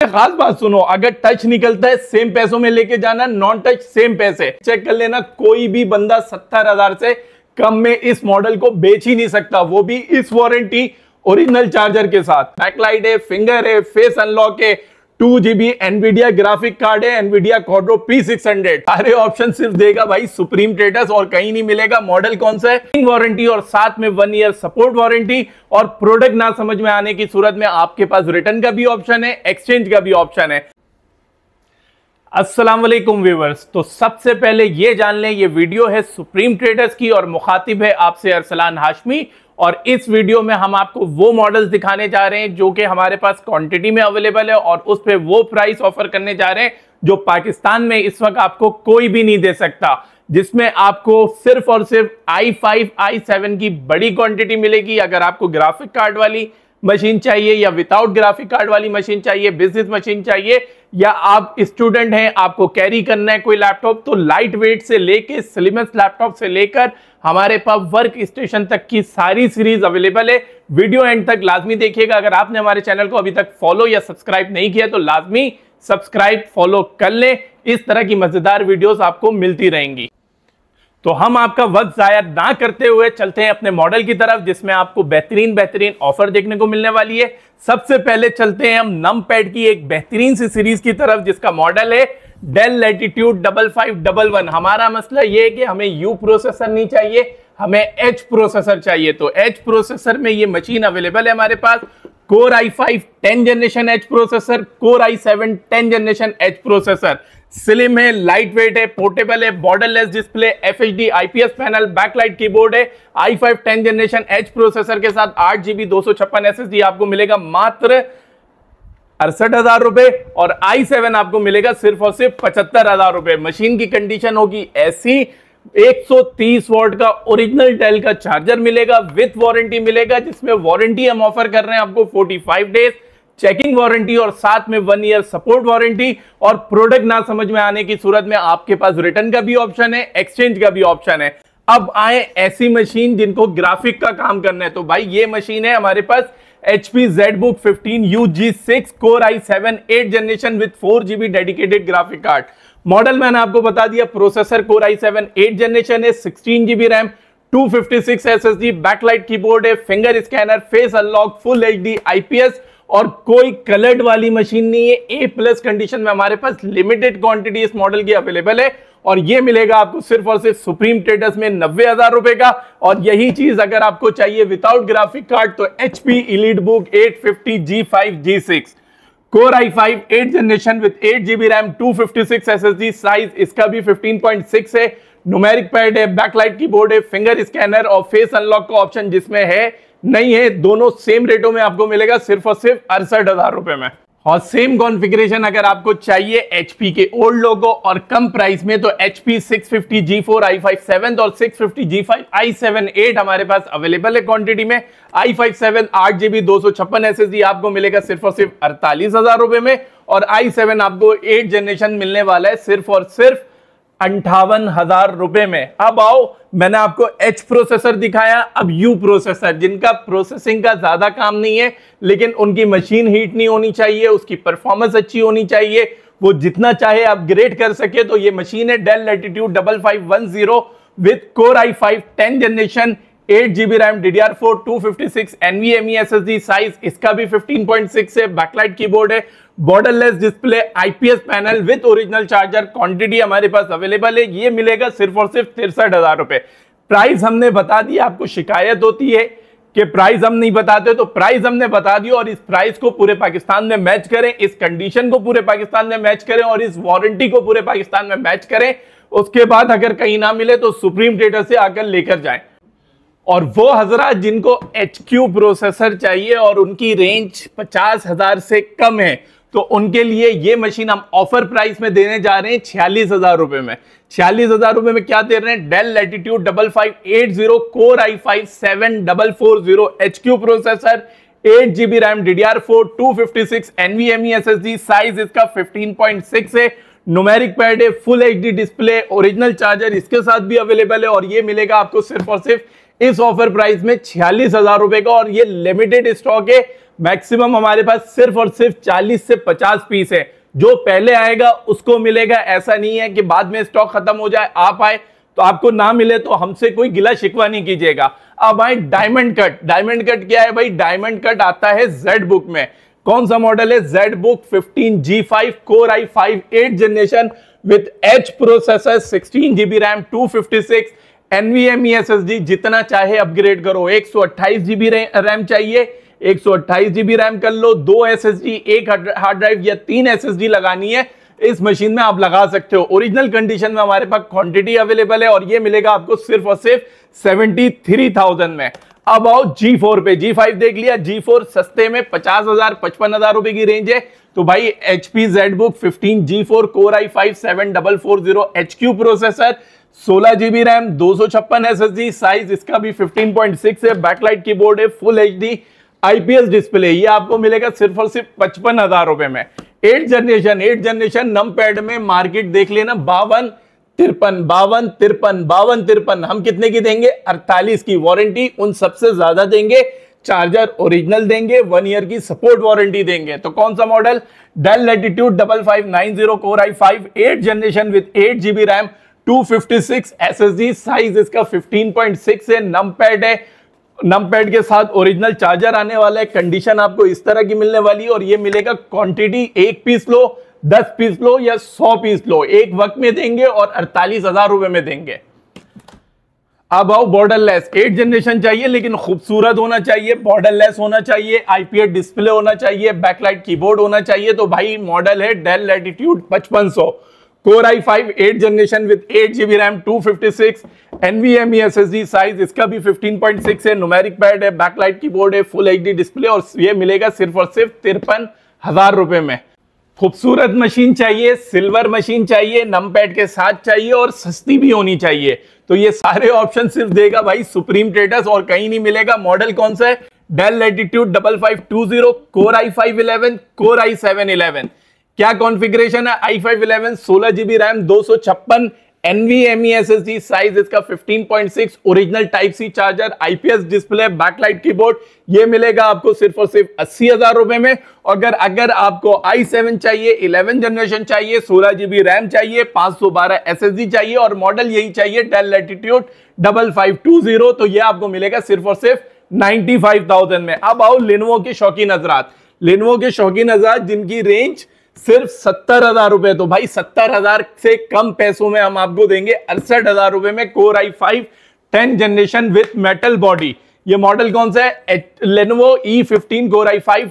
खास बात सुनो, अगर टच निकलता है सेम पैसों में लेके जाना, नॉन टच सेम पैसे। चेक कर लेना, कोई भी बंदा 70,000 से कम में इस मॉडल को बेच ही नहीं सकता, वो भी इस वारंटी ओरिजिनल चार्जर के साथ। बैकलाइट है, फिंगर है, फेस अनलॉक है, 2GB एनवीडिया ग्राफिक कार्ड है, एनवीडिया क्वाड्रो P600। सारे ऑप्शन सिर्फ देगा भाई सुप्रीम ट्रेडर्स और कहीं नहीं मिलेगा। मॉडल कौन सा है? वारंटी और साथ में 1 ईयर सपोर्ट वारंटी, और प्रोडक्ट ना समझ में आने की सूरत में आपके पास रिटर्न का भी ऑप्शन है, एक्सचेंज का भी ऑप्शन है। अस्सलाम वालेकुम व्यूअर्स, तो सबसे पहले ये जान लें, ये वीडियो है सुप्रीम ट्रेडर्स की और मुखातिब है आपसे अरसलान हाशमी। और इस वीडियो में हम आपको वो मॉडल्स दिखाने जा रहे हैं जो कि हमारे पास क्वांटिटी में अवेलेबल है, और उस पे वो प्राइस ऑफर करने जा रहे हैं जो पाकिस्तान में इस वक्त आपको कोई भी नहीं दे सकता, जिसमें आपको सिर्फ और सिर्फ i5 i7 की बड़ी क्वांटिटी मिलेगी। अगर आपको ग्राफिक कार्ड वाली मशीन चाहिए या विदाउट ग्राफिक कार्ड वाली मशीन चाहिए, बिजनेस मशीन चाहिए, या आप स्टूडेंट हैं, आपको कैरी करना है कोई लैपटॉप, तो लाइट वेट से लेके स्लिमेस्ट लैपटॉप से लेकर हमारे पास वर्क स्टेशन तक की सारी सीरीज अवेलेबल है। वीडियो एंड तक लाजमी देखिएगा। अगर आपने हमारे चैनल को अभी तक फॉलो या सब्सक्राइब नहीं किया तो लाजमी सब्सक्राइब फॉलो कर लें, इस तरह की मजेदार वीडियोस आपको मिलती रहेंगी। तो हम आपका वक्त जाया ना करते हुए चलते हैं अपने मॉडल की तरफ, जिसमें आपको बेहतरीन ऑफर देखने को मिलने वाली है। सबसे पहले चलते हैं हम नमपैड की एक बेहतरीन सी सीरीज की तरफ, जिसका मॉडल है डेल लैटिट्यूड 5511। हमारा मसला ये है कि हमें यू प्रोसेसर नहीं चाहिए, हमें एच प्रोसेसर चाहिए। तो एच प्रोसेसर में ये मशीन अवेलेबल है हमारे पास। Core i5 10 generation H processor, core i7 10 generation H processor. Slim है, लाइट वेट है, पोर्टेबल है, बॉर्डरलेस डिस्प्ले, FHD IPS पैनल, बैकलाइट कीबोर्ड है। i5 10 जनरेशन एच प्रोसेसर के साथ 8GB 256 SSD आपको मिलेगा मात्र 68,000 रुपए, और i7 आपको मिलेगा सिर्फ और सिर्फ 75,000 रुपए। मशीन की कंडीशन होगी ऐसी, 130 वॉट का ओरिजिनल डेल का चार्जर मिलेगा, विथ वारंटी मिलेगा, जिसमें वारंटी हम ऑफर कर रहे हैं आपको 45 डेज चेकिंग वारंटी, और साथ में 1 ईयर सपोर्ट वारंटी। और प्रोडक्ट ना समझ में आने की सूरत में आपके पास रिटर्न का भी ऑप्शन है, एक्सचेंज का भी ऑप्शन है। अब आए ऐसी मशीन जिनको ग्राफिक का काम करना है, तो भाई ये मशीन है हमारे पास HP ZBook 15U G6 Core i7 8 generation with 4GB dedicated graphic card. Model मैंने आपको बता दिया, प्रोसेसर Core i7 8 जनरेशन है, 16GB RAM, 256 SSD, backlight keyboard है, finger scanner, face unlock, full HD IPS, और कोई कलर्ड वाली मशीन नहीं है। A+ कंडीशन में हमारे पास लिमिटेड क्वांटिटी इस मॉडल की अवेलेबल है, और ये मिलेगा आपको सिर्फ और सिर्फ सुप्रीम ट्रेडर्स में 90,000 रुपए का। और यही चीज अगर आपको चाहिए विदाउट ग्राफिक कार्ड तो HP EliteBook 850 G5 G6 core i5 8 generation with 8GB RAM, 256 SSD, size इसका भी 15.6 है, न्यूमेरिक पैड है, बैकलाइट कीबोर्ड है, फिंगर स्कैनर और फेस अनलॉक का ऑप्शन जिसमें है नहीं है, दोनों सेम रेटों में आपको मिलेगा सिर्फ और सिर्फ 68,000 रुपए में। और सेम कॉन्फ़िगरेशन अगर आपको चाहिए HP के ओल्ड लोगो और कम प्राइस में तो HP 650 G4 i5 7 और 650 G5 i7 8 हमारे पास अवेलेबल है क्वांटिटी में। i5 7 8GB 256 SSD आपको मिलेगा सिर्फ और सिर्फ 48,000 रुपए में, और i7 आपको 8 जनरेशन मिलने वाला है सिर्फ और सिर्फ 58,000 रुपए में। अब आओ, मैंने आपको एच प्रोसेसर दिखाया, अब यू प्रोसेसर, जिनका प्रोसेसिंग का ज्यादा काम नहीं है लेकिन उनकी मशीन हीट नहीं होनी चाहिए, उसकी परफॉर्मेंस अच्छी होनी चाहिए, वो जितना चाहे अपग्रेड कर सके, तो ये मशीन है Dell Latitude 5510 with core i5 10 generation 8GB RAM, DDR4 256 NVMe SSD, size इसका भी 15.6 है, बैकलाइट कीबोर्ड है, borderless display, IPS panel with original charger. Quantity हमारे पास अवेलेबल है, ये मिलेगा सिर्फ और सिर्फ 63,000 रुपए। प्राइस हमने बता दिया, आपको शिकायत होती है कि प्राइस हम नहीं बताते, तो प्राइस हमने बता दिया, और इस प्राइस को पूरे पाकिस्तान में मैच करें, इस कंडीशन को पूरे पाकिस्तान में मैच करें, और इस वारंटी को पूरे पाकिस्तान में मैच करें। उसके बाद अगर कहीं ना मिले तो सुप्रीम ट्रेडर से आकर लेकर जाएं। और वो हजरात जिनको HQ प्रोसेसर चाहिए और उनकी रेंज 50,000 से कम है, तो उनके लिए ये मशीन हम ऑफर प्राइस में देने जा रहे हैं 46,000 रुपए में। 46,000 रुपए में क्या दे रहे हैं? Dell Latitude 5580 core i5 7440 HQ processor, 8GB RAM, DDR4 256 NVMe SSD, size इसका 15.6 है, न्यूमेरिक पैड है, full HD display, original charger इसके साथ भी अवेलेबल है, और ये मिलेगा आपको सिर्फ और सिर्फ इस ऑफर प्राइस में 46,000 रुपए का, और ये लिमिटेड स्टॉक है। मैक्सिमम हमारे पास सिर्फ और सिर्फ 40 से 50 पीस है। जो पहले आएगा उसको मिलेगा, ऐसा नहीं है कि बाद में स्टॉक खत्म हो जाए, आप आए तो आपको ना मिले तो हमसे कोई गिला शिकवा नहीं कीजिएगा। अब आए डायमंड कट। डायमंड कट क्या है भाई? डायमंड कट आता है जेड बुक में। कौन सा मॉडल है? Z book 15G5 Core i5 8th generation with H processor, 16GB RAM, 256 NVMe SSD, जितना चाहे अपग्रेड करो। 128GB रैम चाहिए, 128GB रैम कर लो, 2 SSD, एक हार्ड ड्राइव या 3 SSD लगानी है, इस मशीन में आप लगा सकते हो। ओरिजिनल कंडीशन में हमारे पास क्वांटिटी अवेलेबल है और ये मिलेगा आपको सिर्फ और सिर्फ 73,000 में। अब आओ G4 पे। G5 देख लिया, G4 सस्ते में 50,000 55,000 रुपए की रेंज है। तो भाई HP ZBook 15G4 Core i5 7440 HQ processor, 16GB RAM, 256 SSD, size इसका भी 15.6 है, बैकलाइट कीबोर्ड है, फुल HD IPS डिस्प्ले, ये आपको मिलेगा सिर्फ और सिर्फ 55,000 रुपए में। 8th जनरेशन नम पैड में मार्केट देख लेना 52, 53, हम कितने की देंगे? 48 की। वारंटी उन सबसे ज्यादा देंगे, चार्जर ओरिजिनल देंगे, 1 ईयर की सपोर्ट वारंटी देंगे। तो कौन सा model? Dell Latitude 5590 Core i5 8th generation with 8GB RAM, 256 SSD, size इसका 15.6 है, नम पैड है, नम पैड के साथ ओरिजिनल चार्जर आने वाला है। कंडीशन आपको इस तरह की मिलने वाली है और ये मिलेगा क्वांटिटी 1 पीस लो, 10 पीस लो या 100 पीस लो, एक वक्त में देंगे और 48,000 रुपए में देंगे। अब आओ बॉर्डरलेस। 8th जनरेशन चाहिए लेकिन खूबसूरत होना चाहिए, बॉर्डरलेस होना चाहिए, IPS डिस्प्ले होना चाहिए, बैकलाइट कीबोर्ड होना चाहिए। तो भाई मॉडल है Dell Latitude 5500 Core i5 8th generation with 8GB RAM, 256 NVMe SSD, size इसका भी 15.6 है, न्यूमेरिक पैड है, बैकलाइट कीबोर्ड है, फुल HD डिस्प्ले और ये मिलेगा सिर्फ और सिर्फ 53,000 रुपए में। खूबसूरत मशीन चाहिए, सिल्वर मशीन चाहिए, नम पैड के साथ चाहिए और सस्ती भी होनी चाहिए। तो ये सारे ऑप्शन सिर्फ देगा भाई सुप्रीम ट्रेडर्स और कहीं नहीं मिलेगा। मॉडल कौन सा है? Dell Latitude 5520 Core i5 11 Core i7 11। क्या कॉन्फ़िगरेशन है? i5 11, 16GB RAM, 256 NVMe SSD, size इसका 15.6, original type C charger, IPS display, backlight keyboard, ये मिलेगा आपको सिर्फ और सिर्फ 80,000 रुपए में। अगर आपको i7 चाहिए, 11th जनरेशन चाहिए, 16GB रैम चाहिए, 512 SSD चाहिए और मॉडल यही चाहिए डेल लैटिट्यूड 5520, तो ये आपको मिलेगा सिर्फ और सिर्फ 95,000 में। अब आओ लेनोवो के शौकीन हजरात। लेनोवो के शौकीन हजरात जिनकी रेंज सिर्फ 70,000 रुपए, तो भाई 70,000 से कम पैसों में हम आपको देंगे 68,000 रुपए में Core i5 10th generation with metal body. ये मॉडल कौन सा है? Lenovo E15 Core i5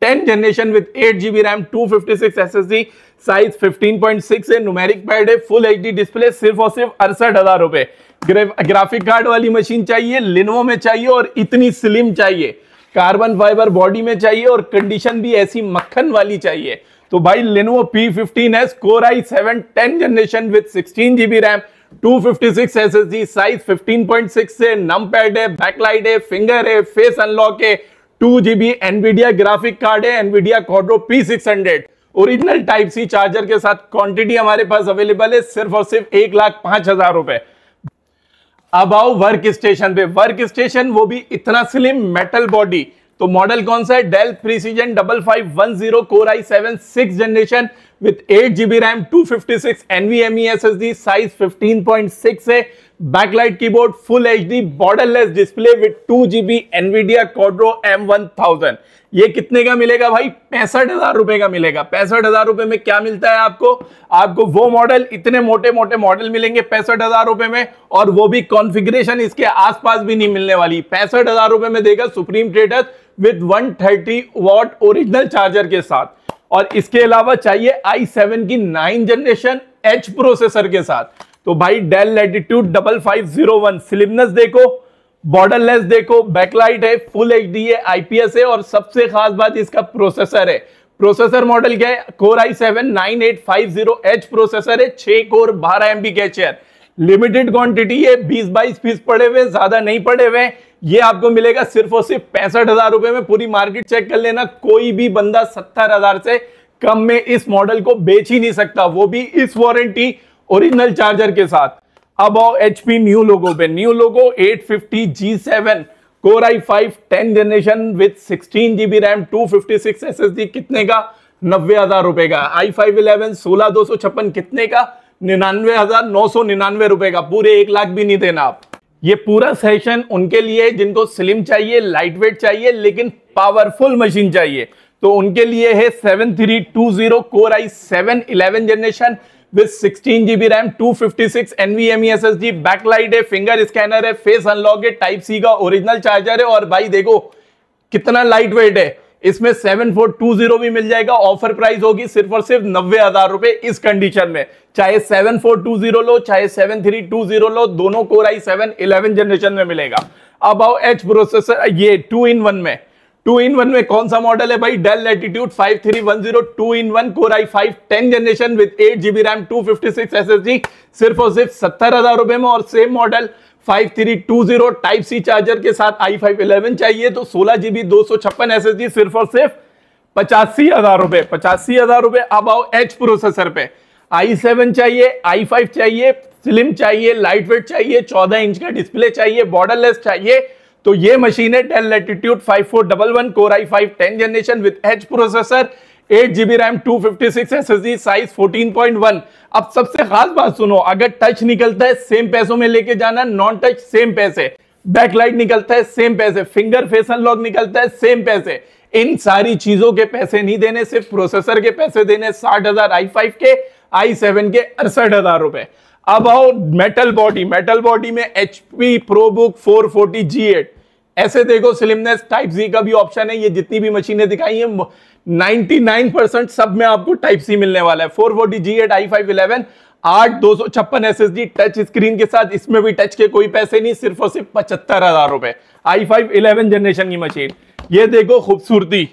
10th generation with 8GB RAM, 256 SSD, size 15.6 है, न्यूमेरिक पैड है, फुल HD डिस्प्ले, सिर्फ और सिर्फ 68,000 रुपए। ग्राफिक कार्ड वाली मशीन चाहिए, Lenovo में चाहिए और इतनी स्लिम चाहिए, कार्बन फाइबर बॉडी में चाहिए और कंडीशन भी ऐसी मक्खन वाली चाहिए। तो भाई Lenovo P15s Core i7 10th generation with 16GB RAM, 256 SSD, size 15.6 से, नम पैड है, बैकलाइट है, फिंगर है, फेस अनलॉक है, 2GB एनवीडिया ग्राफिक कार्ड है, Nvidia Quadro P600, original type C charger के साथ। क्वांटिटी हमारे पास अवेलेबल है सिर्फ और सिर्फ 1,05,000 रुपए। अब आओ वर्क स्टेशन पे। वर्क स्टेशन वो भी इतना स्लिम, मेटल बॉडी। तो मॉडल कौन सा है? Dell Precision 5510 Core i7 6th generation with 8GB RAM, 256 NVMe SSD, size 15.6 है, backlight keyboard, full HD, borderless display with 2GB Nvidia Quadro M1000। ये कितने का मिलेगा भाई? 65,000 रुपए का मिलेगा। 65,000 रुपए में क्या मिलता है आपको? आपको वो मॉडल, इतने मोटे मोटे मॉडल मिलेंगे 65,000 रुपए में, और वो भी कॉन्फ़िगरेशन इसके आसपास भी नहीं मिलने वाली। 65,000 रुपए में देगा supreme traders with 130 what original charger के साथ। और इसके अलावा चाहिए i7 की 9th जनरेशन H प्रोसेसर के साथ। तो भाई डेल लैटिट्यूड 5501, स्लिमनेस देखो, बॉर्डरलेस देखो, बैकलाइट है, फुल HD है, IPS है और सबसे खास बात इसका प्रोसेसर है। प्रोसेसर मॉडल क्या है? Core i7 9850H प्रोसेसर है, 6 कोर 12 MB कैच है, लिमिटेड क्वांटिटी है, 20-22 पीस पड़े हुए, ज्यादा नहीं पड़े हुए। ये आपको मिलेगा सिर्फ और सिर्फ 65,000 रुपए में। पूरी मार्केट चेक कर लेना, कोई भी बंदा 70,000 से कम में इस मॉडल को बेच ही नहीं सकता, वो भी इस वारंटी ओरिजिनल चार्जर के साथ। अब आओ HP न्यू लोगो पे। New logo 850 G7 Core i5 10 generation with 16 GB RAM 256 SSD कितने का? 90,000 रुपए का। i5 11 16,256 कितने का? 99,999 रुपए का। पूरे 1 लाख भी नहीं देना आप। ये पूरा सेशन उनके लिए जिनको स्लिम चाहिए, लाइट वेट चाहिए, लेकिन पावरफुल मशीन चाहिए, तो उनके लिए है 7320 Core i7 11 generation with 16 GB RAM 256 NVMe SSD, backlight है, फिंगर स्कैनर है, फेस अनलॉक है, टाइप सी का ओरिजिनल चार्जर है, और भाई देखो कितना लाइट वेट है। इसमें 7420 भी मिल जाएगा। ऑफर प्राइस होगी सिर्फ और सिर्फ 90,000 रुपए इस कंडीशन में। चाहे 7420 लो, चाहे 7320 लो, दोनों Core i7 11 जनरेशन में मिलेगा। अब आओ एच प्रोसेसर, ये 2-in-1 में। 2-in-1 में कौन सा मॉडल है भाई? Dell Latitude 5310 2-in-1 Core i5 10 generation with 8 GB RAM 256 SSD, सिर्फ और सिर्फ 70,000 रुपए में। और same model 5320 type C charger के साथ i5 11 चाहिए तो 16 GB 256 SSD, सिर्फ और सिर्फ 85,000 रुपए। 85,000 रुपए। अब आओ एच प्रोसेसर पे। i7 चाहिए, i5 चाहिए, स्लिम चाहिए, लाइट वेट चाहिए, 14 इंच का डिस्प्ले चाहिए, बॉर्डरलेस चाहिए, तो ये मशीन है Dell Latitude 5411 Core i5 10 generation with H processor, 8 GB RAM 256 SSD, size 14.1। अब सबसे खास बात सुनो, अगर टच निकलता है सेम पैसों में लेके जाना, नॉन टच सेम पैसे, बैकलाइट निकलता है सेम पैसे, फिंगर फेस अनलॉक निकलता है सेम पैसे। इन सारी चीजों के पैसे नहीं देने, सिर्फ प्रोसेसर के पैसे देने। 60,000 i5 के, i7 के 68,000 रुपए। अब आओ मेटल बॉडी। मेटल बॉडी में HP ProBook 440 G8, ऐसे देखो स्लिमनेस, टाइप सी का भी ऑप्शन है। ये जितनी भी मशीनें दिखाई हैं 99% सब में आपको टाइप सी मिलने वाला है। 440 G8 i5 11 8,256 SSD touch screen के साथ, इसमें भी टच के कोई पैसे नहीं, सिर्फ और सिर्फ 75,000 रुपए। i5 11 जनरेशन की मशीन। ये देखो खूबसूरती,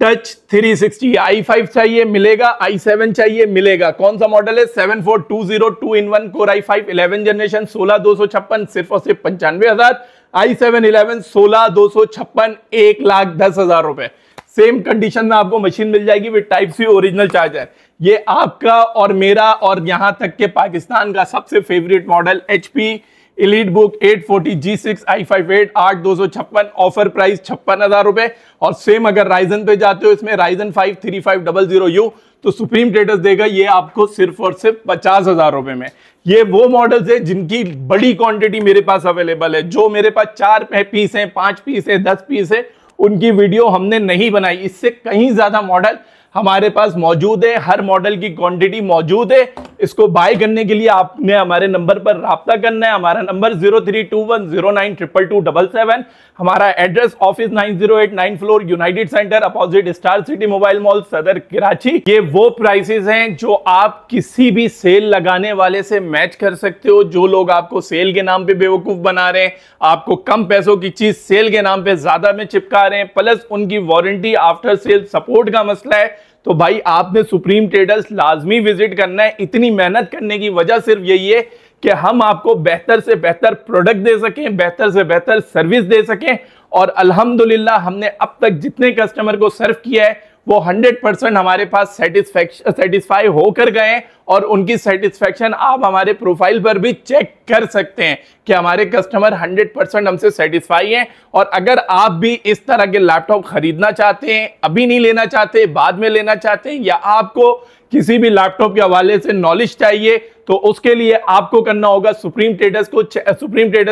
टच 360। i5 चाहिए मिलेगा, i7 चाहिए मिलेगा। कौन सा मॉडल है? 7420 2-in-1 Core i5 11 जनरेशन 16,256, सिर्फ और सिर्फ 95,000। i7 11 16,256, 1,10,000 रुपए। सेम कंडीशन में आपको मशीन मिल जाएगी with type C original charger. ये आपका और मेरा और यहां तक के पाकिस्तान का सबसे favourite model HP EliteBook 840 G6 i5 8 8,256, offer price 56,000 रुपए। और सेम अगर राइजन पे जाते हो, इसमें Ryzen 5 3500U, तो सुप्रीम ट्रेडर्स देगा ये आपको सिर्फ और सिर्फ 50,000 रुपए में। ये वो मॉडल्स है जिनकी बड़ी क्वांटिटी मेरे पास अवेलेबल है। जो मेरे पास 4 पीस है, 5 पीस है, 10 पीस है, उनकी वीडियो हमने नहीं बनाई। इससे कहीं ज्यादा मॉडल हमारे पास मौजूद है, हर मॉडल की क्वांटिटी मौजूद है। इसको बाय करने के लिए आपने हमारे नंबर पर राब्ता करना है। हमारा नंबर 0321092277। हमारा address office 908 9 floor United centre opposite star city mobile mall सदर कराची। ये वो प्राइसेस हैं जो आप किसी भी सेल लगाने वाले से मैच कर सकते हो। जो लोग आपको सेल के नाम पे बेवकूफ बना रहे हैं, आपको कम पैसों की चीज सेल के नाम पे ज्यादा में चिपका रहे हैं, प्लस उनकी वारंटी आफ्टर सेल सपोर्ट का मसला है, तो भाई आपने सुप्रीम ट्रेडर्स लाजमी विजिट करना है। इतनी मेहनत करने की वजह सिर्फ यही है कि हम आपको बेहतर से बेहतर प्रोडक्ट दे सकें, बेहतर से बेहतर सर्विस दे सकें। और अल्हम्दुलिल्लाह हमने अब तक जितने कस्टमर को सर्व किया है वो 100% हमारे पास सेटिस्फाई होकर गए हैं। और उनकी सेटिस्फेक्शन आप हमारे प्रोफाइल पर भी चेक कर सकते हैं कि हमारे कस्टमर 100% हमसे सेटिस्फाई हैं। और अगर आप भी इस तरह के लैपटॉप खरीदना चाहते हैं, अभी नहीं लेना चाहते, बाद में लेना चाहते हैं, या आपको किसी भी लैपटॉप के हवाले से नॉलेज चाहिए, तो उसके लिए आपको करना होगा सुप्रीम ट्रेडर्स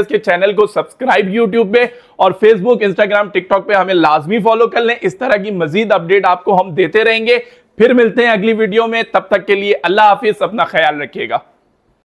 के चैनल को सब्सक्राइब यूट्यूब पे, और फेसबुक, इंस्टाग्राम, टिकटॉक पे हमें लाजमी फॉलो कर लें। इस तरह की मजीद अपडेट आपको हम देते रहेंगे। फिर मिलते हैं अगली वीडियो में, तब तक के लिए अल्लाह हाफिज, अपना ख्याल रखिएगा।